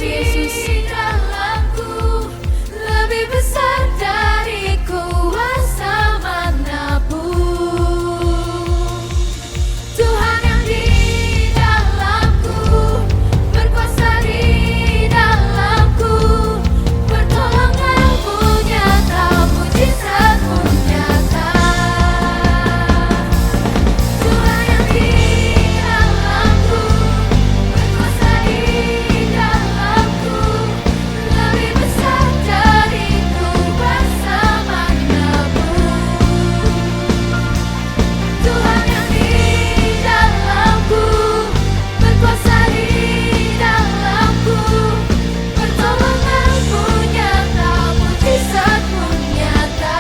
Yesus di dalamku lebih besar dari kuasa manapun. Tuhan yang di dalamku, berkuasa di dalamku, pertolonganmu nyata, mujizatmu nyata. Tuhan yang di dalamku, berkuasa di dalamku, lebih besar dari kuasa manapun. Tuhan yang di dalamku, berkuasa di dalamku, pertolonganmu nyata, mujizatmu nyata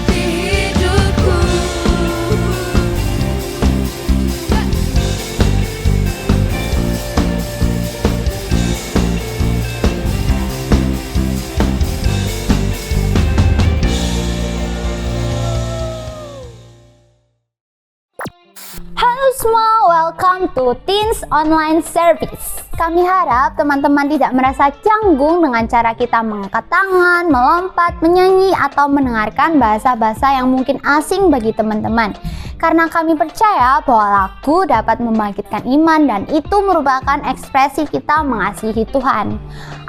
di hidupku. Halo semua, welcome to Teens Online Service. Kami harap teman-teman tidak merasa canggung dengan cara kita mengangkat tangan, melompat, menyanyi, atau mendengarkan bahasa-bahasa yang mungkin asing bagi teman-teman. Karena kami percaya bahwa lagu dapat membangkitkan iman dan itu merupakan ekspresi kita mengasihi Tuhan.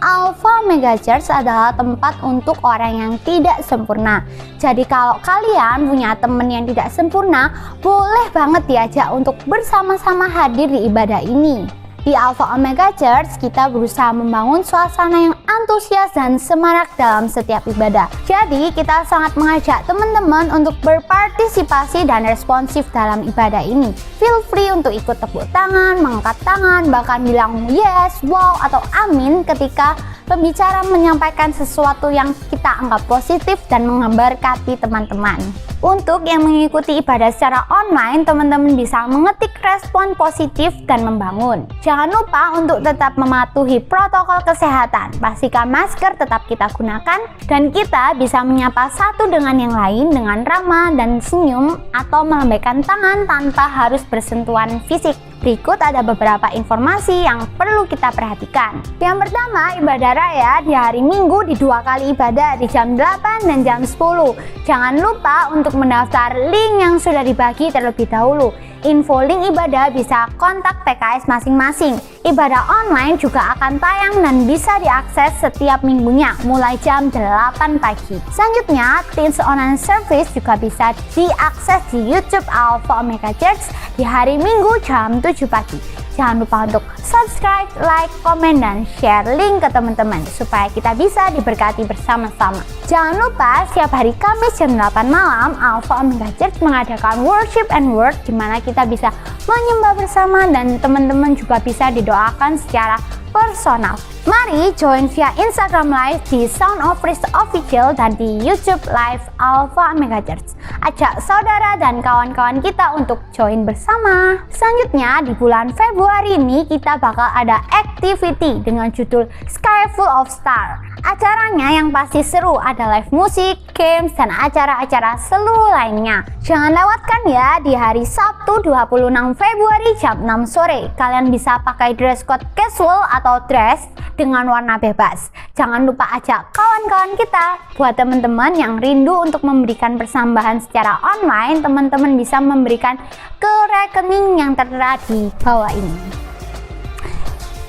Alpha Mega Church adalah tempat untuk orang yang tidak sempurna. Jadi kalau kalian punya teman yang tidak sempurna, boleh banget diajak untuk bersama-sama hadir di ibadah ini. Di Alpha Omega Church, kita berusaha membangun suasana yang antusias dan semarak dalam setiap ibadah. Jadi, kita sangat mengajak teman-teman untuk berpartisipasi dan responsif dalam ibadah ini. Feel free untuk ikut tepuk tangan, mengangkat tangan, bahkan bilang yes, wow, atau amin ketika pembicara menyampaikan sesuatu yang kita anggap positif dan memberkati teman-teman. Untuk yang mengikuti ibadah secara online, teman-teman bisa mengetik respon positif dan membangun. Jangan lupa untuk tetap mematuhi protokol kesehatan. Pastikan masker tetap kita gunakan dan kita bisa menyapa satu dengan yang lain dengan ramah dan senyum atau melambaikan tangan tanpa harus bersentuhan fisik. Berikut ada beberapa informasi yang perlu kita perhatikan. Yang pertama, ibadah raya di hari Minggu di 2 kali ibadah di jam 8 dan jam 10. Jangan lupa untuk mendaftar link yang sudah dibagi terlebih dahulu. Info link ibadah bisa kontak PKS masing-masing. Ibadah online juga akan tayang dan bisa diakses setiap minggunya mulai jam 8 pagi. Selanjutnya, Teens Online Service juga bisa diakses di YouTube Alpha Omega Church di hari Minggu jam 7 pagi. Jangan lupa untuk subscribe, like, komen, dan share link ke teman-teman supaya kita bisa diberkati bersama-sama. Jangan lupa setiap hari Kamis jam 8 malam Alpha Omega Church mengadakan worship and word di mana kita bisa menyembah bersama dan teman-teman juga bisa didoakan secara personal. Mari join via Instagram Live di Sound of Praise Official dan di YouTube Live Alpha Omega Church. Ajak saudara dan kawan-kawan kita untuk join bersama. Selanjutnya di bulan Februari ini kita bakal ada activity dengan judul Sky Full of Star. Acaranya yang pasti seru, ada live musik, games, dan acara-acara seluruh lainnya. Jangan lewatkan ya di hari Sabtu 26 Februari jam 6 sore. Kalian bisa pakai dress code casual atau dress dengan warna bebas. Jangan lupa ajak kawan-kawan kita. Buat teman-teman yang rindu untuk memberikan persembahan secara online, teman-teman bisa memberikan ke rekening yang tertera di bawah ini.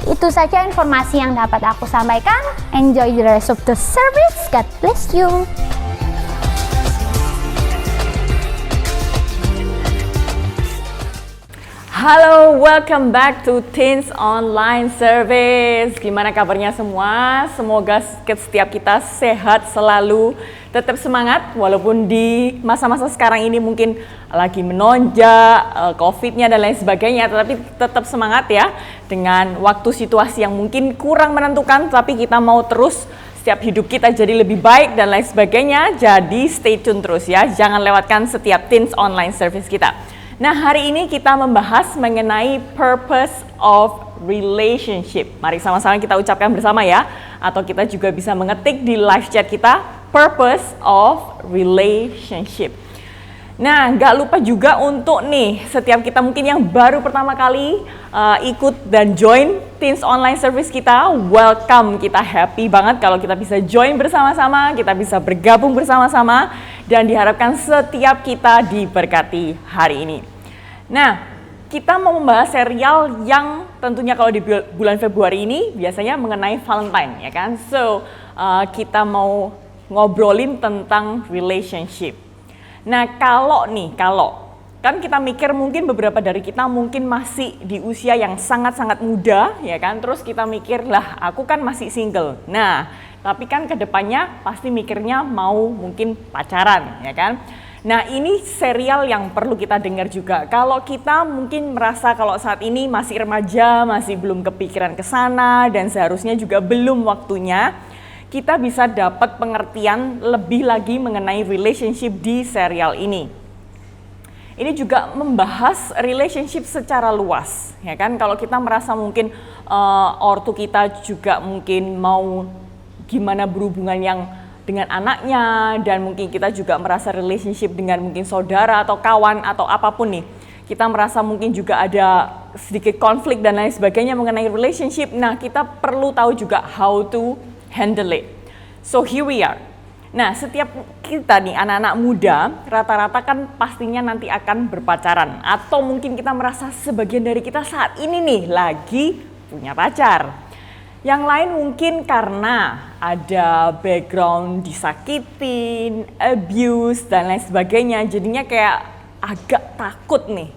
Itu saja informasi yang dapat aku sampaikan. Enjoy the rest of the service. God bless you. Halo, welcome back to Teens Online Service. Gimana kabarnya semua? Semoga setiap kita sehat selalu, tetap semangat walaupun di masa-masa sekarang ini mungkin lagi menonjak COVID-nya dan lain sebagainya, tetapi tetap semangat ya dengan waktu situasi yang mungkin kurang menentukan, tapi kita mau terus setiap hidup kita jadi lebih baik dan lain sebagainya. Jadi stay tune terus ya, jangan lewatkan setiap Teens Online Service kita. Nah, hari ini kita membahas mengenai purpose of relationship. Mari sama-sama kita ucapkan bersama ya, atau kita juga bisa mengetik di live chat kita, purpose of relationship. Nah, nggak lupa juga untuk nih, setiap kita mungkin yang baru pertama kali ikut dan join Teens Online Service kita, welcome. Kita happy banget kalau kita bisa join bersama-sama, kita bisa bergabung bersama-sama, dan diharapkan setiap kita diberkati hari ini. Nah, kita mau membahas serial yang tentunya kalau di bulan Februari ini biasanya mengenai Valentine, ya kan? So, kita mau ngobrolin tentang relationship. Nah, kalau kan kita mikir mungkin beberapa dari kita mungkin masih di usia yang sangat-sangat muda, ya kan? Terus kita mikir, lah aku kan masih single. Nah, tapi kan kedepannya pasti mikirnya mau mungkin pacaran, ya kan? Nah, ini serial yang perlu kita dengar juga. Kalau kita mungkin merasa kalau saat ini masih remaja, masih belum kepikiran ke sana, dan seharusnya juga belum waktunya, kita bisa dapat pengertian lebih lagi mengenai relationship di serial ini. Ini juga membahas relationship secara luas, ya kan? Kalau kita merasa mungkin ortu kita juga mungkin mau gimana berhubungan yang dengan anaknya, dan mungkin kita juga merasa relationship dengan mungkin saudara atau kawan atau apapun nih. Kita merasa mungkin juga ada sedikit konflik dan lain sebagainya mengenai relationship. Nah, kita perlu tahu juga how to handle it. So here we are. Nah, setiap kita nih anak-anak muda rata-rata kan pastinya nanti akan berpacaran, atau mungkin kita merasa sebagian dari kita saat ini nih lagi punya pacar. Yang lain mungkin karena ada background disakitin, abuse dan lain sebagainya, jadinya kayak agak takut nih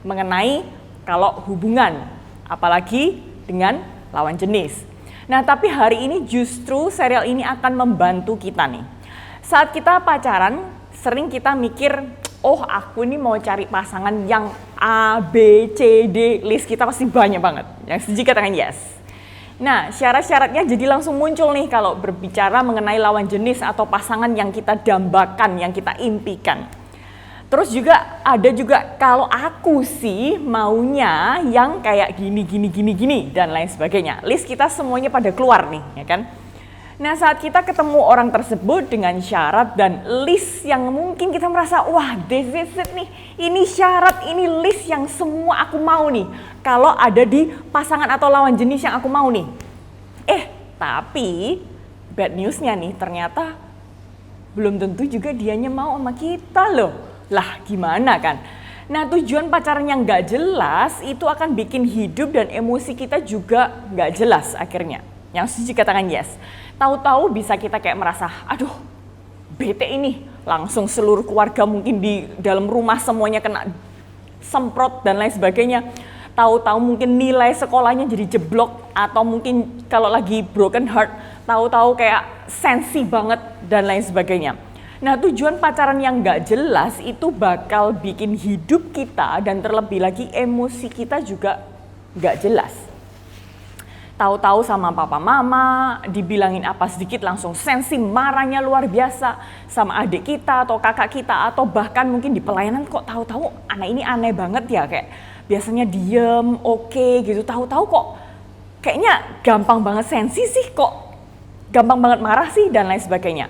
mengenai kalau hubungan, apalagi dengan lawan jenis. Nah, tapi hari ini justru serial ini akan membantu kita nih. Saat kita pacaran, sering kita mikir, oh aku ini mau cari pasangan yang A, B, C, D, list kita pasti banyak banget. Yang setuju katakan yes. Nah, syarat-syaratnya jadi langsung muncul nih kalau berbicara mengenai lawan jenis atau pasangan yang kita dambakan, yang kita impikan. Terus juga ada juga kalau aku sih maunya yang kayak gini dan lain sebagainya. List kita semuanya pada keluar nih, ya kan? Nah, saat kita ketemu orang tersebut dengan syarat dan list yang mungkin kita merasa, wah this is it nih, ini syarat, ini list yang semua aku mau nih. Kalau ada di pasangan atau lawan jenis yang aku mau nih. Tapi bad newsnya nih, ternyata belum tentu juga dianya mau sama kita loh. Lah gimana kan? Nah, tujuan pacaran yang gak jelas itu akan bikin hidup dan emosi kita juga gak jelas akhirnya. Yang setuju katakan yes. Tahu-tahu bisa kita kayak merasa, aduh bete ini. Langsung seluruh keluarga mungkin di dalam rumah semuanya kena semprot dan lain sebagainya. Tahu-tahu mungkin nilai sekolahnya jadi jeblok, atau mungkin kalau lagi broken heart, tahu-tahu kayak sensi banget dan lain sebagainya. Nah, tujuan pacaran yang gak jelas itu bakal bikin hidup kita dan terlebih lagi emosi kita juga gak jelas. Tahu-tahu sama papa mama, dibilangin apa sedikit langsung sensi, marahnya luar biasa sama adik kita atau kakak kita, atau bahkan mungkin di pelayanan kok tahu-tahu anak ini aneh banget ya, kayak biasanya diem, oke gitu, tahu-tahu kok kayaknya gampang banget sensi sih, kok gampang banget marah sih dan lain sebagainya.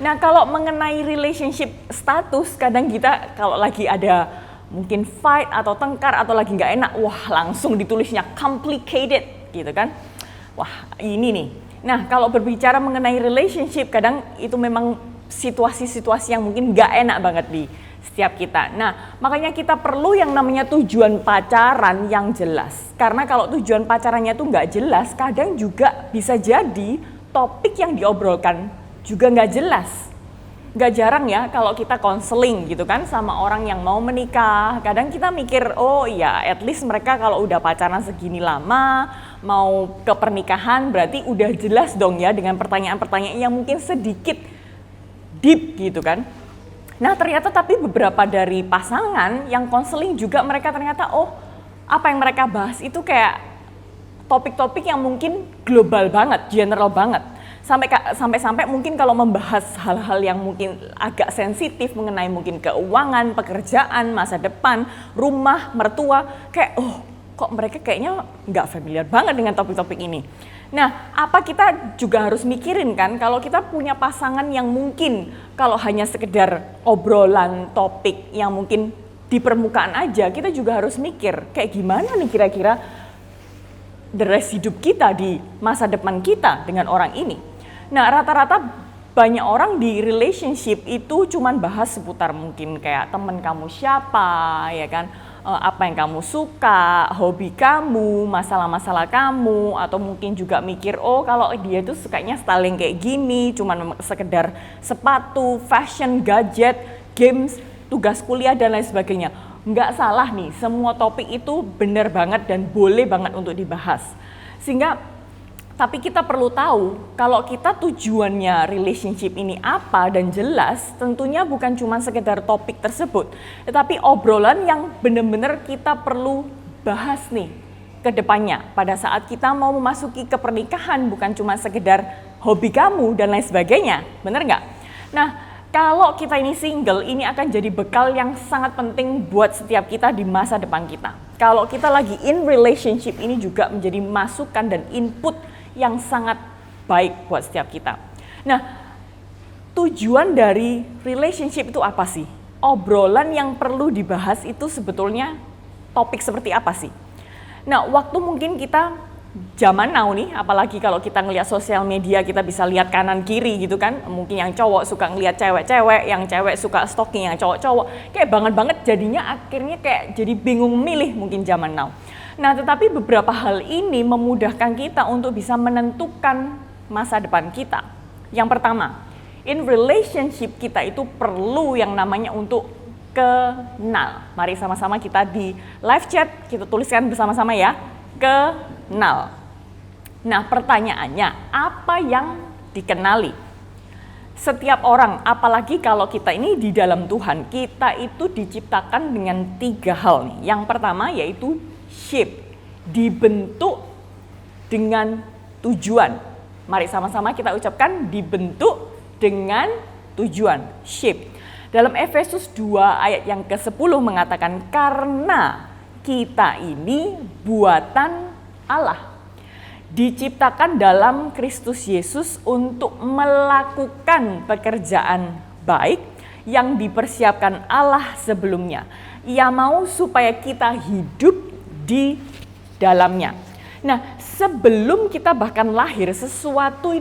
Nah, kalau mengenai relationship status, kadang kita kalau lagi ada mungkin fight atau tengkar atau lagi nggak enak, wah langsung ditulisnya complicated gitu kan. Wah ini nih. Nah, kalau berbicara mengenai relationship, kadang itu memang situasi-situasi yang mungkin nggak enak banget di setiap kita. Nah, makanya kita perlu yang namanya tujuan pacaran yang jelas. Karena kalau tujuan pacarannya tuh nggak jelas, kadang juga bisa jadi topik yang diobrolkan juga nggak jelas. Nggak jarang ya kalau kita konseling gitu kan sama orang yang mau menikah. Kadang kita mikir, oh ya at least mereka kalau udah pacaran segini lama, mau ke pernikahan berarti udah jelas dong ya dengan pertanyaan-pertanyaan yang mungkin sedikit deep gitu kan. Nah, ternyata tapi beberapa dari pasangan yang konseling juga mereka ternyata, oh apa yang mereka bahas itu kayak topik-topik yang mungkin global banget, general banget. Sampai-sampai mungkin kalau membahas hal-hal yang mungkin agak sensitif mengenai mungkin keuangan, pekerjaan, masa depan, rumah, mertua, kayak oh kok mereka kayaknya nggak familiar banget dengan topik-topik ini. Nah, apa kita juga harus mikirin kan kalau kita punya pasangan yang mungkin kalau hanya sekedar obrolan topik yang mungkin di permukaan aja, kita juga harus mikir kayak gimana nih kira-kira the rest hidup kita di masa depan kita dengan orang ini. Nah, rata-rata banyak orang di relationship itu cuman bahas seputar mungkin kayak temen kamu siapa, ya kan, apa yang kamu suka, hobi kamu, masalah-masalah kamu, atau mungkin juga mikir, oh kalau dia tuh sukanya styling kayak gini, cuman sekedar sepatu, fashion, gadget, games, tugas kuliah, dan lain sebagainya. Nggak salah nih, semua topik itu benar banget dan boleh banget untuk dibahas. Tapi kita perlu tahu kalau kita tujuannya relationship ini apa dan jelas, tentunya bukan cuma sekedar topik tersebut, tetapi obrolan yang benar-benar kita perlu bahas nih ke depannya pada saat kita mau memasuki ke pernikahan, bukan cuma sekedar hobi kamu dan lain sebagainya, bener nggak? Nah, kalau kita ini single, ini akan jadi bekal yang sangat penting buat setiap kita di masa depan kita. Kalau kita lagi in relationship, ini juga menjadi masukan dan input yang sangat baik buat setiap kita. Nah, tujuan dari relationship itu apa sih? Obrolan yang perlu dibahas itu sebetulnya topik seperti apa sih? Nah, waktu mungkin kita zaman now nih, apalagi kalau kita ngelihat sosial media, kita bisa lihat kanan kiri gitu kan. Mungkin yang cowok suka ngelihat cewek-cewek, yang cewek suka stalking yang cowok-cowok. Kayak banget jadinya akhirnya kayak jadi bingung milih mungkin zaman now. Nah, tetapi beberapa hal ini memudahkan kita untuk bisa menentukan masa depan kita. Yang pertama, in relationship kita itu perlu yang namanya untuk kenal. Mari sama-sama kita di live chat, kita tuliskan bersama-sama ya, kenal. Nah, pertanyaannya, apa yang dikenali? Setiap orang, apalagi kalau kita ini di dalam Tuhan, kita itu diciptakan dengan 3 hal nih. Yang pertama yaitu shape, dibentuk dengan tujuan. Mari sama-sama kita ucapkan dibentuk dengan tujuan, shape. Dalam Efesus 2 ayat yang ke-10 mengatakan, karena kita ini buatan Allah, diciptakan dalam Kristus Yesus untuk melakukan pekerjaan baik yang dipersiapkan Allah sebelumnya. Ia mau supaya kita hidup di dalamnya. Nah, sebelum kita bahkan lahir, sesuatu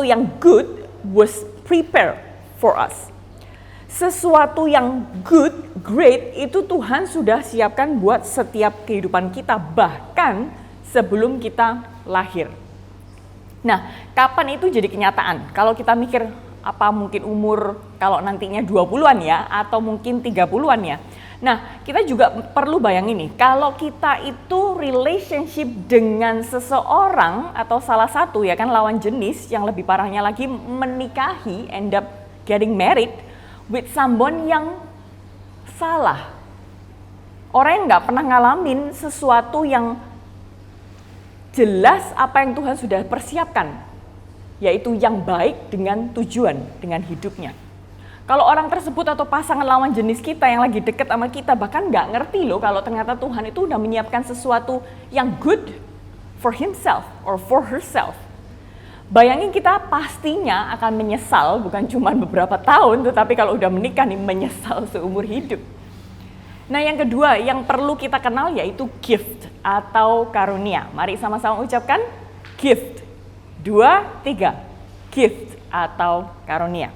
yang good was prepared for us. Sesuatu yang good, great, itu Tuhan sudah siapkan buat setiap kehidupan kita, bahkan sebelum kita lahir. Nah, kapan itu jadi kenyataan? Kalau kita mikir, apa mungkin umur kalau nantinya 20-an ya, atau mungkin 30-an ya. Nah, kita juga perlu bayangin nih, kalau kita itu relationship dengan seseorang atau salah satu ya kan lawan jenis, yang lebih parahnya lagi menikahi, end up getting married with someone yang salah. Orang yang nggak pernah ngalamin sesuatu yang jelas apa yang Tuhan sudah persiapkan, yaitu yang baik dengan tujuan, dengan hidupnya. Kalau orang tersebut atau pasangan lawan jenis kita yang lagi deket sama kita bahkan nggak ngerti loh kalau ternyata Tuhan itu udah menyiapkan sesuatu yang good for himself or for herself. Bayangin kita pastinya akan menyesal, bukan cuma beberapa tahun, tetapi kalau udah menikah nih menyesal seumur hidup. Nah, yang kedua yang perlu kita kenal yaitu gift atau karunia. Mari sama-sama ucapkan gift. 2, 3. Gift atau karunia.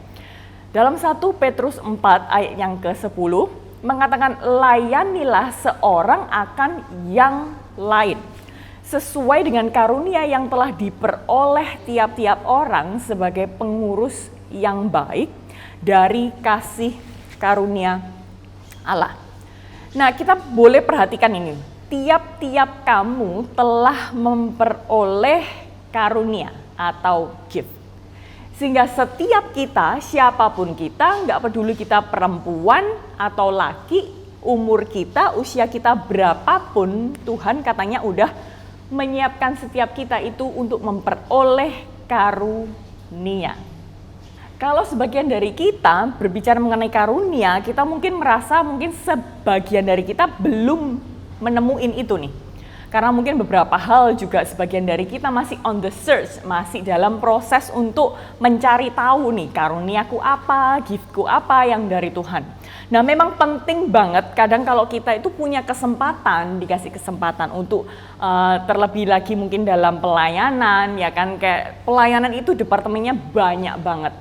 Dalam 1 Petrus 4 ayat yang ke-10 mengatakan, layanilah seorang akan yang lain sesuai dengan karunia yang telah diperoleh tiap-tiap orang sebagai pengurus yang baik dari kasih karunia Allah. Nah, kita boleh perhatikan ini, tiap-tiap kamu telah memperoleh karunia atau gift. Sehingga setiap kita, siapapun kita, nggak peduli kita perempuan atau laki, umur kita, usia kita berapapun, Tuhan katanya udah menyiapkan setiap kita itu untuk memperoleh karunia. Kalau sebagian dari kita berbicara mengenai karunia, kita mungkin merasa mungkin sebagian dari kita belum menemuin itu nih. Karena mungkin beberapa hal juga sebagian dari kita masih on the search, masih dalam proses untuk mencari tahu nih karuniaku apa, giftku apa yang dari Tuhan. Nah memang penting banget kadang kalau kita itu punya kesempatan, dikasih kesempatan untuk terlebih lagi mungkin dalam pelayanan, ya kan, kayak pelayanan itu departemennya banyak banget.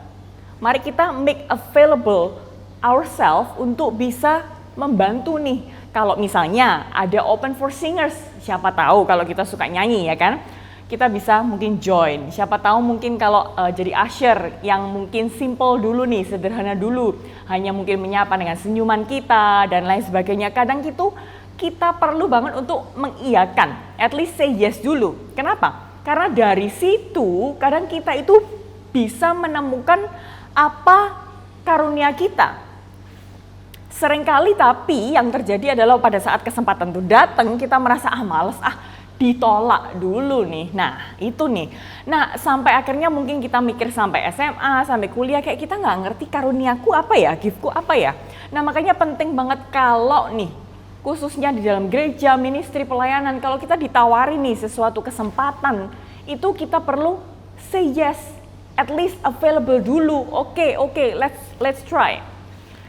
Mari kita make available ourselves untuk bisa membantu nih. Kalau misalnya ada open for singers, siapa tahu kalau kita suka nyanyi ya kan, kita bisa mungkin join. Siapa tahu mungkin kalau jadi usher yang mungkin simple dulu nih, sederhana dulu, hanya mungkin menyapa dengan senyuman kita dan lain sebagainya. Kadang itu kita perlu banget untuk mengiyakan, at least say yes dulu. Kenapa? Karena dari situ kadang kita itu bisa menemukan apa karunia kita. Seringkali tapi yang terjadi adalah pada saat kesempatan itu datang kita merasa males, ditolak dulu nih. Nah itu nih, nah sampai akhirnya mungkin kita mikir sampai SMA, sampai kuliah kayak kita nggak ngerti karuniaku apa ya, giftku apa ya. Nah makanya penting banget kalau nih, khususnya di dalam gereja, ministry, pelayanan, kalau kita ditawari nih sesuatu kesempatan, itu kita perlu say yes, at least available dulu. Oke, let's try.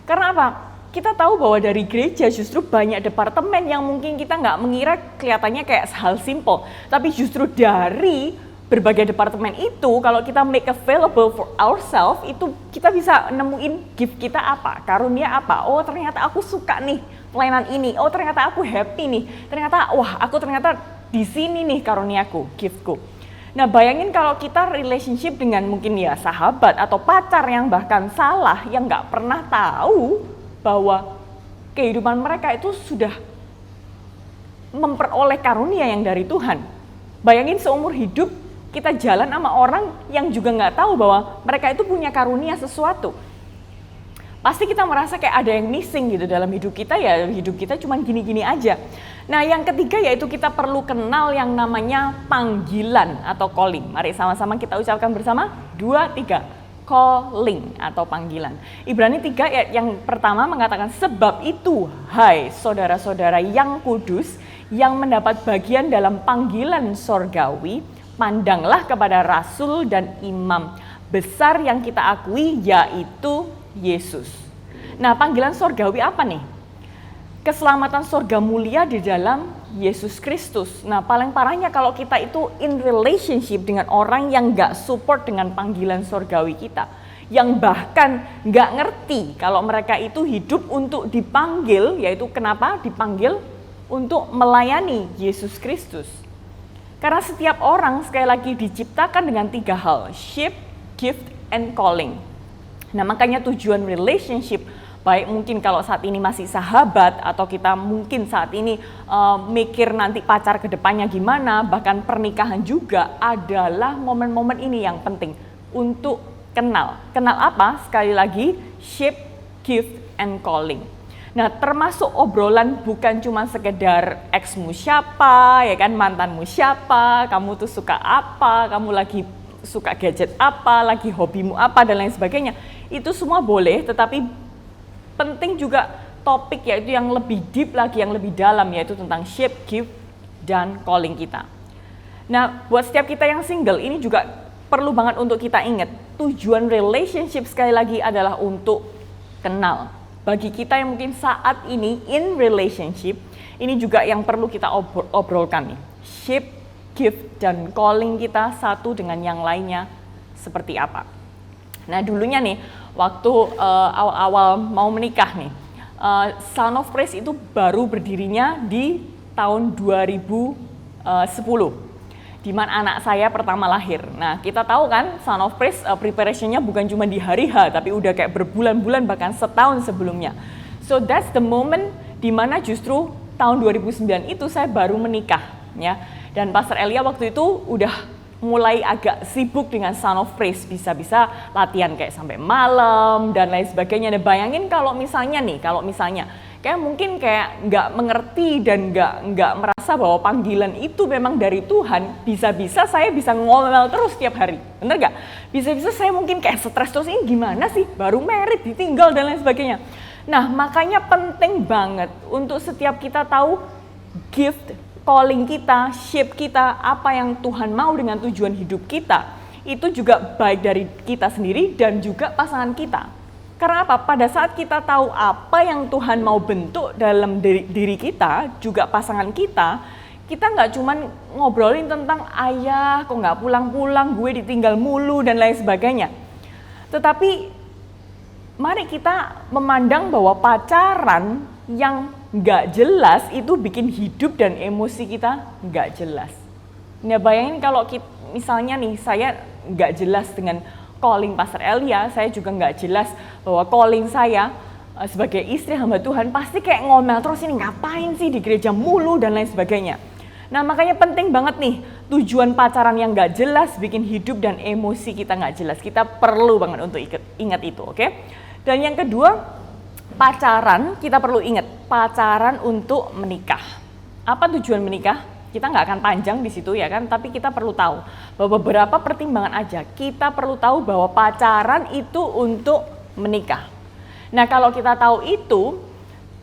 Karena apa? Kita tahu bahwa dari gereja justru banyak departemen yang mungkin kita nggak mengira kelihatannya kayak hal simple. Tapi justru dari berbagai departemen itu, kalau kita make available for ourselves, itu kita bisa nemuin gift kita apa, karunia apa. Oh ternyata aku suka nih pelayanan ini, oh ternyata aku happy nih, ternyata wah aku ternyata di sini nih karuniaku, giftku. Nah bayangin kalau kita relationship dengan mungkin ya sahabat atau pacar yang bahkan salah, yang nggak pernah tahu bahwa kehidupan mereka itu sudah memperoleh karunia yang dari Tuhan. Bayangin seumur hidup kita jalan sama orang yang juga nggak tahu bahwa mereka itu punya karunia sesuatu. Pasti kita merasa kayak ada yang missing gitu dalam hidup kita, ya hidup kita cuma gini-gini aja. Nah yang ketiga yaitu kita perlu kenal yang namanya panggilan atau calling. Mari sama-sama kita ucapkan bersama, 2, 3. Calling atau panggilan. Ibrani 3 ayat yang pertama mengatakan, sebab itu hai saudara-saudara yang kudus yang mendapat bagian dalam panggilan sorgawi, pandanglah kepada rasul dan imam besar yang kita akui, yaitu Yesus. Nah panggilan sorgawi apa nih? Keselamatan sorga mulia di dalam Yesus Kristus. Nah paling parahnya kalau kita itu in relationship dengan orang yang gak support dengan panggilan sorgawi kita, yang bahkan gak ngerti kalau mereka itu hidup untuk dipanggil, yaitu kenapa dipanggil untuk melayani Yesus Kristus. Karena setiap orang sekali lagi diciptakan dengan 3 hal, shape, gift, and calling. Nah makanya tujuan relationship, baik mungkin kalau saat ini masih sahabat atau kita mungkin saat ini mikir nanti pacar ke depannya gimana, bahkan pernikahan juga, adalah momen-momen ini yang penting untuk kenal. Kenal apa? Sekali lagi, shape, gift, and calling. Nah termasuk obrolan bukan cuma sekedar ex-mu siapa, ya kan, mantanmu siapa, kamu tuh suka apa, kamu lagi suka gadget apa, lagi hobimu apa, dan lain sebagainya. Itu semua boleh, tetapi penting juga topik yaitu yang lebih deep lagi, yang lebih dalam, yaitu tentang shape, gift, dan calling kita. Nah, buat setiap kita yang single, ini juga perlu banget untuk kita ingat. Tujuan relationship sekali lagi adalah untuk kenal. Bagi kita yang mungkin saat ini in relationship, ini juga yang perlu kita obrolkan nih. Shape, gift, dan calling kita satu dengan yang lainnya seperti apa. Nah dulunya nih, waktu awal-awal mau menikah nih, Son of Praise itu baru berdirinya di tahun 2010, di mana anak saya pertama lahir. Nah kita tahu kan Son of Praise preparationnya bukan cuma di hari H, tapi udah kayak berbulan-bulan bahkan setahun sebelumnya. So that's the moment di mana justru tahun 2009 itu saya baru menikah, ya. Dan Pastor Elia waktu itu udah mulai agak sibuk dengan Son of Praise, bisa-bisa latihan kayak sampai malam dan lain sebagainya. Dan bayangin kalau misalnya kayak mungkin kayak nggak mengerti dan nggak merasa bahwa panggilan itu memang dari Tuhan, bisa-bisa saya bisa ngomel terus tiap hari, bener nggak? Bisa-bisa saya mungkin kayak stres terus, ini gimana sih, baru married, ditinggal dan lain sebagainya. Nah makanya penting banget untuk setiap kita tahu gift calling kita, shape kita, apa yang Tuhan mau dengan tujuan hidup kita, itu juga baik dari kita sendiri dan juga pasangan kita. Karena apa? Pada saat kita tahu apa yang Tuhan mau bentuk dalam diri kita, juga pasangan kita nggak cuman ngobrolin tentang ayah, kok nggak pulang-pulang, gue ditinggal mulu, dan lain sebagainya. Tetapi mari kita memandang bahwa pacaran yang nggak jelas itu bikin hidup dan emosi kita nggak jelas. Nah bayangin kalau misalnya nih saya nggak jelas dengan calling Pastor Elia, saya juga nggak jelas bahwa calling saya sebagai istri hamba Tuhan, pasti kayak ngomel terus, ini ngapain sih di gereja mulu dan lain sebagainya. Nah makanya penting banget nih, tujuan pacaran yang nggak jelas bikin hidup dan emosi kita nggak jelas. Kita perlu banget untuk ingat itu, oke? Dan yang kedua, pacaran kita perlu ingat, pacaran untuk menikah. Apa tujuan menikah? Kita nggak akan panjang di situ ya kan, tapi kita perlu tahu bahwa beberapa pertimbangan aja. Kita perlu tahu bahwa pacaran itu untuk menikah. Nah kalau kita tahu itu,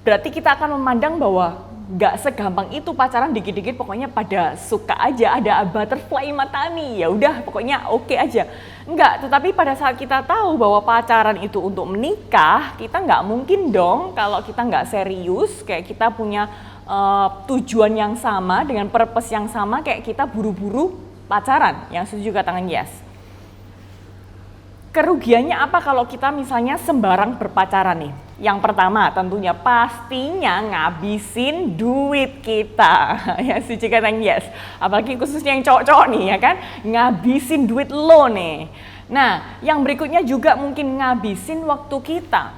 berarti kita akan memandang bahwa nggak segampang itu pacaran, dikit-dikit pokoknya pada suka aja, ada butterfly mata nih, ya udah pokoknya oke aja. Enggak, tetapi pada saat kita tahu bahwa pacaran itu untuk menikah, kita nggak mungkin dong kalau kita nggak serius, kayak kita punya tujuan yang sama, dengan purpose yang sama, kayak kita buru-buru pacaran. Yang setuju kata tangan yes. Kerugiannya apa kalau kita misalnya sembarang berpacaran nih? Yang pertama tentunya pastinya ngabisin duit kita. Ya setuju kata yes. Apalagi khususnya yang cowok-cowok nih ya kan, ngabisin duit lo nih. Nah yang berikutnya juga mungkin ngabisin waktu kita.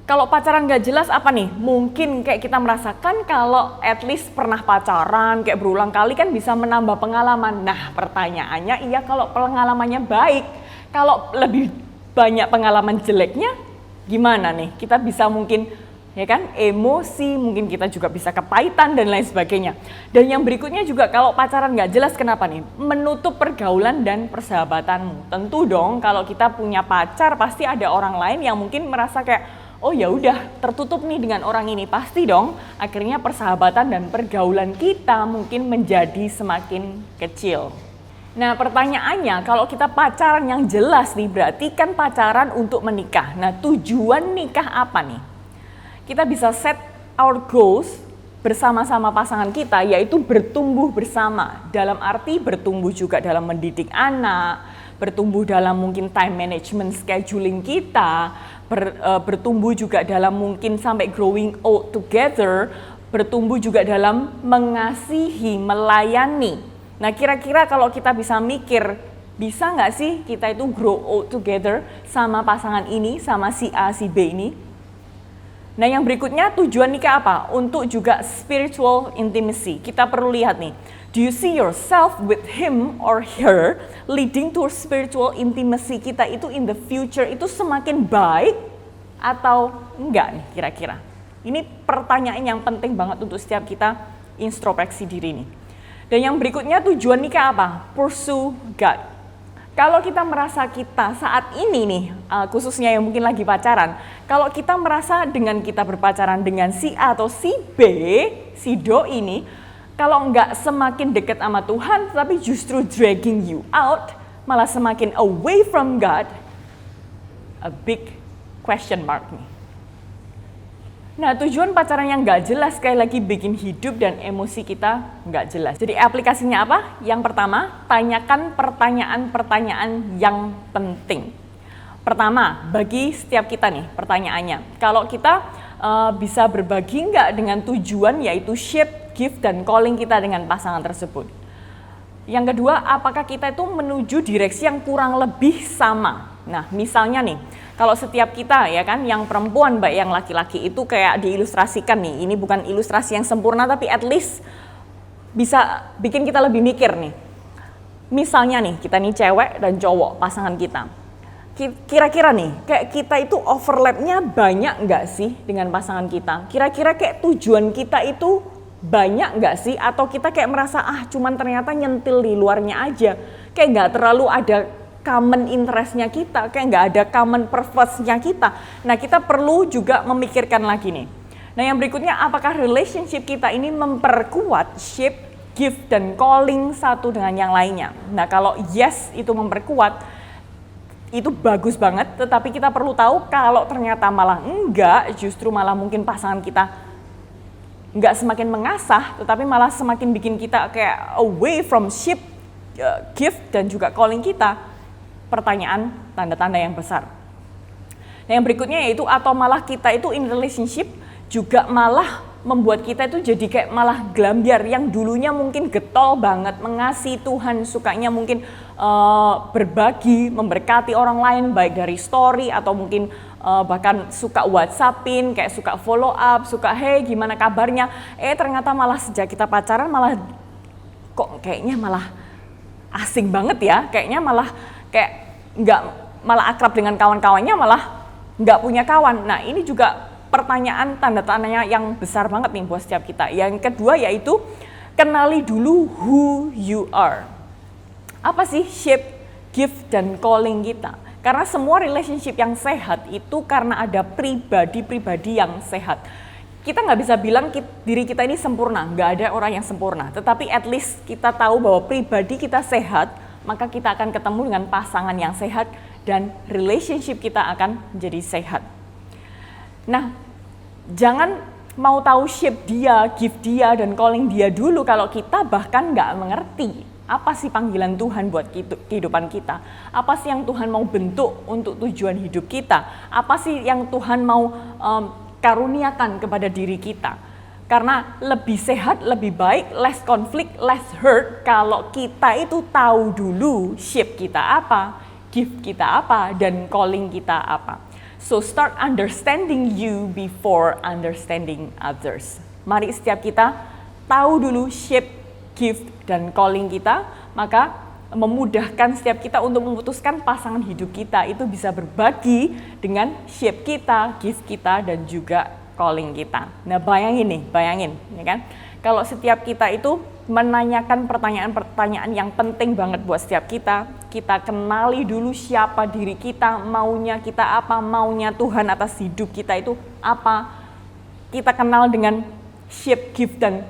Kalau pacaran gak jelas apa nih? Mungkin kayak kita merasakan kalau at least pernah pacaran kayak berulang kali kan bisa menambah pengalaman. Nah pertanyaannya iya kalau pengalamannya baik. Kalau lebih banyak pengalaman jeleknya gimana nih? Kita bisa mungkin ya kan emosi, mungkin kita juga bisa kepahitan dan lain sebagainya. Dan yang berikutnya juga kalau pacaran gak jelas kenapa nih? Menutup pergaulan dan persahabatanmu. Tentu dong kalau kita punya pacar pasti ada orang lain yang mungkin merasa kayak oh ya udah tertutup nih dengan orang ini, pasti dong akhirnya persahabatan dan pergaulan kita mungkin menjadi semakin kecil. Nah pertanyaannya kalau kita pacaran yang jelas nih berarti kan pacaran untuk menikah. Nah tujuan nikah apa nih? Kita bisa set our goals bersama-sama pasangan kita, yaitu bertumbuh bersama. Dalam arti bertumbuh juga dalam mendidik anak, bertumbuh dalam mungkin time management scheduling kita, bertumbuh juga dalam mungkin sampai growing old together, bertumbuh juga dalam mengasihi, melayani. Nah kira-kira kalau kita bisa mikir, bisa nggak sih kita itu grow old together sama pasangan ini, sama si A, si B ini? Nah yang berikutnya tujuan nikah apa? Untuk juga spiritual intimacy. Kita perlu lihat nih, do you see yourself with him or her leading to spiritual intimacy kita itu in the future itu semakin baik atau enggak nih kira-kira? Ini pertanyaan yang penting banget untuk setiap kita introspeksi diri nih. Dan yang berikutnya tujuan nikah apa? Pursue God. Kalau kita merasa kita saat ini nih, khususnya yang mungkin lagi pacaran, kalau kita merasa dengan kita berpacaran dengan si A atau si B, si Do ini, kalau enggak semakin dekat sama Tuhan, tapi justru dragging you out, malah semakin away from God, a big question mark nih. Nah tujuan pacaran yang nggak jelas sekali lagi bikin hidup dan emosi kita nggak jelas. Jadi aplikasinya apa? Yang pertama, tanyakan pertanyaan-pertanyaan yang penting. Pertama, bagi setiap kita nih pertanyaannya. Kalau kita bisa berbagi nggak dengan tujuan yaitu shape, gift, dan calling kita dengan pasangan tersebut. Yang kedua, apakah kita itu menuju direksi yang kurang lebih sama? Nah misalnya nih, kalau setiap kita ya kan, yang perempuan baik yang laki-laki itu kayak diilustrasikan nih, ini bukan ilustrasi yang sempurna tapi at least bisa bikin kita lebih mikir nih. Misalnya nih, kita nih cewek dan cowok, pasangan kita. Kira-kira nih, kayak kita itu overlapnya banyak nggak sih dengan pasangan kita? Kira-kira kayak tujuan kita itu banyak nggak sih? Atau kita kayak merasa cuman ternyata nyentil di luarnya aja, kayak nggak terlalu ada common interest-nya kita, kayak nggak ada common purpose-nya kita. Nah kita perlu juga memikirkan lagi nih, Nah, yang berikutnya, apakah relationship kita ini memperkuat shape, gift, dan calling satu dengan yang lainnya? Nah, kalau yes itu memperkuat, itu bagus banget, tetapi kita perlu tahu kalau ternyata malah enggak, justru malah mungkin pasangan kita enggak semakin mengasah, tetapi malah semakin bikin kita kayak away from shape, gift, dan juga calling kita. Pertanyaan, tanda-tanda yang besar. Nah, yang berikutnya yaitu atau malah kita itu in relationship juga malah membuat kita itu jadi kayak malah gelambiar yang dulunya mungkin getol banget, mengasihi Tuhan, sukanya mungkin berbagi, memberkati orang lain baik dari story atau mungkin bahkan suka WhatsAppin, kayak suka follow up, suka hey gimana kabarnya, ternyata malah sejak kita pacaran malah kok kayaknya malah asing banget ya, kayaknya malah kayak nggak, malah akrab dengan kawan-kawannya malah nggak punya kawan. Nah, ini juga pertanyaan tanda-tandanya yang besar banget nih buat setiap kita. Yang kedua yaitu kenali dulu who you are. Apa sih shape, gift, dan calling kita? Karena semua relationship yang sehat itu karena ada pribadi-pribadi yang sehat. Kita nggak bisa bilang diri kita ini sempurna, nggak ada orang yang sempurna. Tetapi at least kita tahu bahwa pribadi kita sehat, maka kita akan ketemu dengan pasangan yang sehat dan relationship kita akan menjadi sehat. Nah, jangan mau tahu shape dia, gift dia, dan calling dia dulu kalau kita bahkan nggak mengerti apa sih panggilan Tuhan buat kehidupan kita. Apa sih yang Tuhan mau bentuk untuk tujuan hidup kita. Apa sih yang Tuhan mau karuniakan kepada diri kita. Karena lebih sehat, lebih baik, less conflict, less hurt kalau kita itu tahu dulu shape kita apa, gift kita apa, dan calling kita apa. So start understanding you before understanding others. Mari setiap kita tahu dulu shape, gift, dan calling kita, maka memudahkan setiap kita untuk memutuskan pasangan hidup kita itu bisa berbagi dengan shape kita, gift kita, dan juga calling kita. Nah, bayangin ya kan? Kalau setiap kita itu menanyakan pertanyaan-pertanyaan yang penting banget buat setiap kita kenali dulu siapa diri kita, maunya kita apa, maunya Tuhan atas hidup kita itu apa, kita kenal dengan shape, gift, dan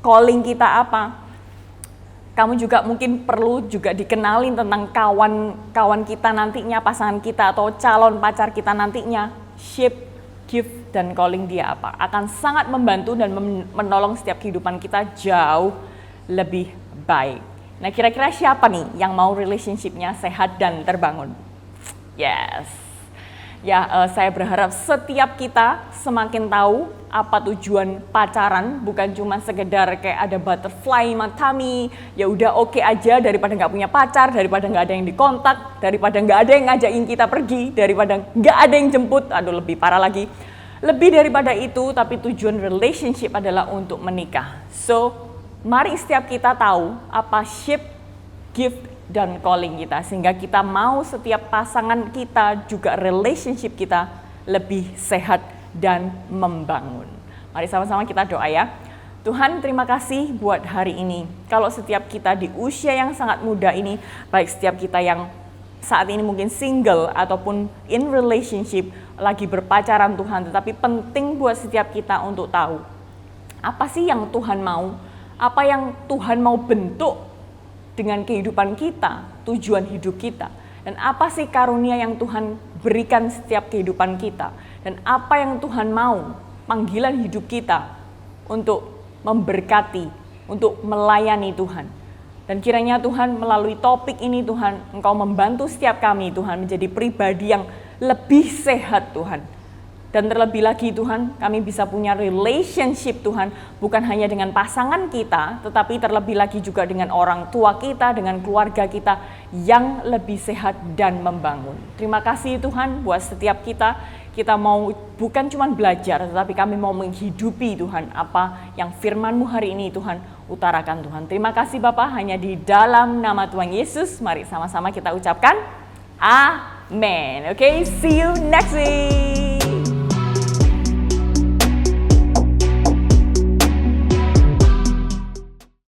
calling kita apa. Kamu juga mungkin perlu juga dikenalin tentang kawan kita nantinya, pasangan kita atau calon pacar kita nantinya, shape, gift, dan calling dia apa. Akan sangat membantu dan menolong setiap kehidupan kita jauh lebih baik. Nah, kira-kira siapa nih yang mau relationship-nya sehat dan terbangun? Yes. Ya, saya berharap setiap kita semakin tahu apa tujuan pacaran, bukan cuma sekedar kayak ada butterfly matami, ya udah oke aja daripada nggak punya pacar, daripada nggak ada yang dikontak, daripada nggak ada yang ngajakin kita pergi, daripada nggak ada yang jemput, aduh lebih parah lagi. Lebih daripada itu, tapi tujuan relationship adalah untuk menikah. So, mari setiap kita tahu apa shape, gift, dan calling kita. Sehingga kita mau setiap pasangan kita, juga relationship kita lebih sehat dan membangun. Mari sama-sama kita doa ya. Tuhan, terima kasih buat hari ini. Kalau setiap kita di usia yang sangat muda ini, baik setiap kita yang saat ini mungkin single ataupun in relationship, lagi berpacaran Tuhan, tetapi penting buat setiap kita untuk tahu apa sih yang Tuhan mau, apa yang Tuhan mau bentuk dengan kehidupan kita, tujuan hidup kita, dan apa sih karunia yang Tuhan berikan setiap kehidupan kita, dan apa yang Tuhan mau, panggilan hidup kita untuk memberkati, untuk melayani Tuhan. Dan kiranya Tuhan melalui topik ini Tuhan, Engkau membantu setiap kami Tuhan menjadi pribadi yang lebih sehat Tuhan. Dan terlebih lagi Tuhan, kami bisa punya relationship Tuhan, bukan hanya dengan pasangan kita, tetapi terlebih lagi juga dengan orang tua kita, dengan keluarga kita yang lebih sehat dan membangun. Terima kasih Tuhan buat setiap kita mau bukan cuma belajar, tetapi kami mau menghidupi Tuhan apa yang firman-Mu hari ini Tuhan utarakan Tuhan. Terima kasih Bapa, hanya di dalam nama Tuhan Yesus, mari sama-sama kita ucapkan Amen. Okay, see you next week.